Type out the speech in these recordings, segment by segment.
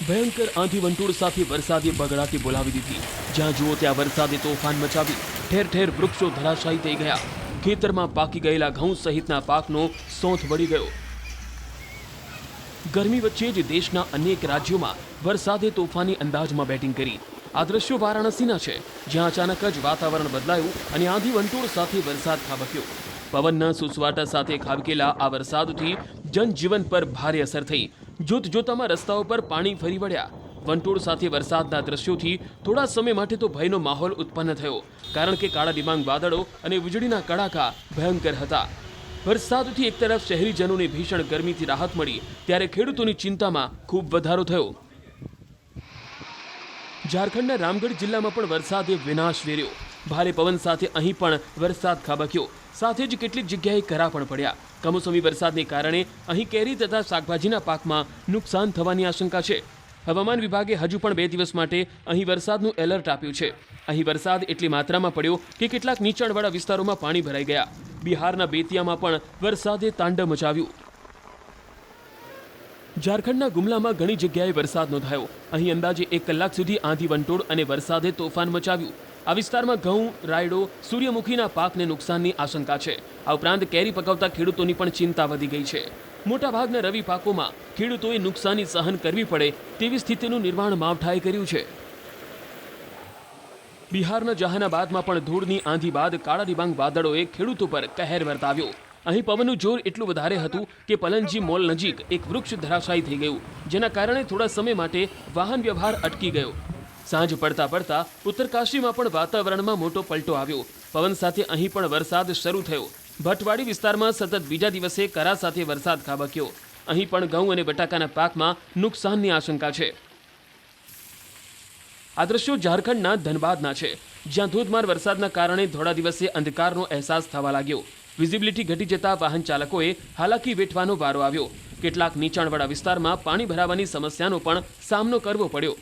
ભયંકર આંધી વંટોળ સાથે વરસાદે બગડાટી બોલાવી દીધી। જ્યાં જુઓ ત્યાં વરસાદે તોફાન મચાવી ઠેર ઠેર વૃક્ષો ધરાશાયી થઈ ગયા। ખેતરમાં પાકી ગયેલા ઘઉં સહિતના પાકનો સોંથ વળી ગયો। ગરમી વચ્ચે જ દેશના અનેક રાજ્યોમાં વરસાદે તોફાની અંદાજમાં બેટિંગ કરી। આ દ્રશ્યો વારાણસીના છે, જ્યાં અચાનક જ વાતાવરણ બદલાયું અને આંધી વંટોળ સાથે વરસાદ ખાબક્યો। પવનના સુસવાટા સાથે ખાબકેલા આ વરસાદથી જનજીવન પર ભારે અસર થઈ। જોતજોતામાં રસ્તાઓ પર પાણી ફરી વળ્યા। વંટોળ સાથે વરસાદના દ્રશ્યોથી થોડા સમય માટે તો ભયનો માહોલ ઉત્પન્ન થયો, કારણ કે કાળા ડિબાંગ વાદળો અને વીજળીના કડાકા ભયંકર હતા। વરસાદથી એક તરફ શહેરીજનોને ભીષણ ગરમીથી રાહત મળી, ત્યારે ખેડૂતોની ચિંતામાં ખૂબ વધારો થયો। ઝારખંડના રામગઢ જિલ્લામાં પણ વરસાદે વિનાશ વેર્યો। ભારે પવન સાથે અહીં પણ વરસાદ ખાબક્યો, સાથે જ કેટલીક જગ્યાએ કરા પણ પડ્યા। કમોસમી વરસાદને કારણે અહીં કેરી તથા શાકભાજીના પાકમાં નુકસાન થવાની આશંકા છે। હવામાન વિભાગે હજુ પણ 2 દિવસ માટે અહીં વરસાદનું એલર્ટ આપ્યું છે। અહીં વરસાદ એટલી માત્રામાં પડ્યો કે કેટલાક નીચાણવાળા વિસ્તારોમાં પાણી ભરાઈ ગયા। બિહારના બેતિયામાં પણ વરસાદે તાંડવ મચાવ્યું। ઝારખંડના ગુમલામાં ઘણી જગ્યાએ વરસાદ નોંધાયો। અહીં અંદાજે 1 કલાક સુધી આંધી વંટોળ અને વરસાદે તોફાન મચાવ્યું। આ વિસ્તારમાં ઘઉં, રાયડો, સૂર્યમુખીના પાકને નુકસાનની આશંકા છે। આ ઉપરાંત કેરી પકવતા ખેડૂતોની પણ ચિંતા વધી ગઈ છે। મોટાભાગના રવિ પાકોમાં ખેડૂતોએ નુકસાની સહન કરવી પડે તેવી સ્થિતિનું નિર્માણ માવઠાએ કર્યું છે। બિહારના જહાનાબાદમાં પણ ધૂળની આંધી બાદ કાળા ડિબાંગ વાદળોએ ખેડૂતો પર કહેર વર્તાવ્યો। અહીં પવનનું જોર એટલું વધારે હતું કે પલનજી મોલ નજીક એક વૃક્ષ ધરાશાયી થઈ ગયું, જેના કારણે થોડા સમય માટે વાહન વ્યવહાર અટકી ગયો। સાંજ પડતા પડતા ઉત્તરકાશીમાં પણ વાતાવરણમાં મોટો પલટો આવ્યો। પવન સાથે અહીં પણ વરસાદ શરૂ થયો। ભટવાડી વિસ્તારમાં સતત બીજા દિવસે કરા સાથે વરસાદ ખાબક્યો। અહીં પણ ઘઉં અને બટાકાના પાકમાં નુકસાનની આશંકા છે। આ દ્રશ્યો ઝારખંડના ધનબાદના છે, જ્યાં ધોધમાર વરસાદના કારણે થોડા દિવસે અંધકારનો અહેસાસ થવા લાગ્યો। વિઝિબિલિટી ઘટી જતા વાહન ચાલકોએ હાલાકી વેઠવાનો વારો આવ્યો। કેટલાક નીચાણવાળા વિસ્તારમાં પાણી ભરાવાની સમસ્યાનો પણ સામનો કરવો પડ્યો।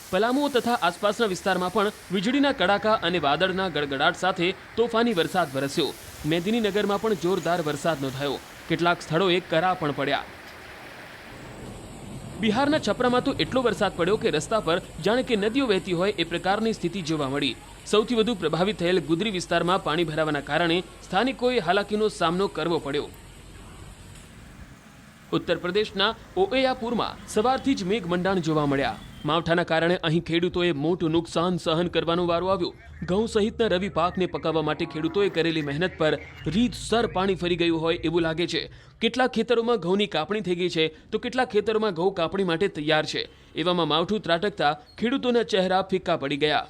પલામુ તથા આસપાસના વિસ્તારમાં પણ વીજળીના કડાકા અને વાદળના ગડગડાટ સાથે તોફાની વરસાદ વરસ્યો। મેદિનીનગરમાં પણ જોરદાર વરસાદ નોંધાયો। કેટલાક સ્થળોએ કરા પણ પડ્યા। બિહારના છપરામાં તો એટલો વરસાદ પડ્યો કે રસ્તા પર જાણે કે નદીઓ વહેતી હોય એ પ્રકારની સ્થિતિ જોવા મળી। સૌથી વધુ પ્રભાવિત થયેલ ગુદરી વિસ્તારમાં પાણી ભરાવાના કારણે સ્થાનિકોએ હાલાકીનો સામનો કરવો પડ્યો। ઉત્તર પ્રદેશના ઓએયાપુરમાં સવારથી જ મેઘમંડાણ જોવા મળ્યા। માવઠાના કારણે અહીં ખેડૂતોએ મોટું નુકસાન સહન કરવાનો વારો આવ્યો। ઘઉં સહિતના રવિ પાકને પકાવવા માટે ખેડૂતોએ કરેલી મહેનત પર રીતસર પાણી ફરી ગયું હોય એવું લાગે છે। કેટલાક ખેતરોમાં ઘઉંની કાપણી થઈ ગઈ છે, તો કેટલાક ખેતરોમાં ઘઉં કાપણી માટે તૈયાર છે। એવામાં માવઠું ત્રાટકતા ખેડૂતોના ચહેરા ફિક્કા પડી ગયા।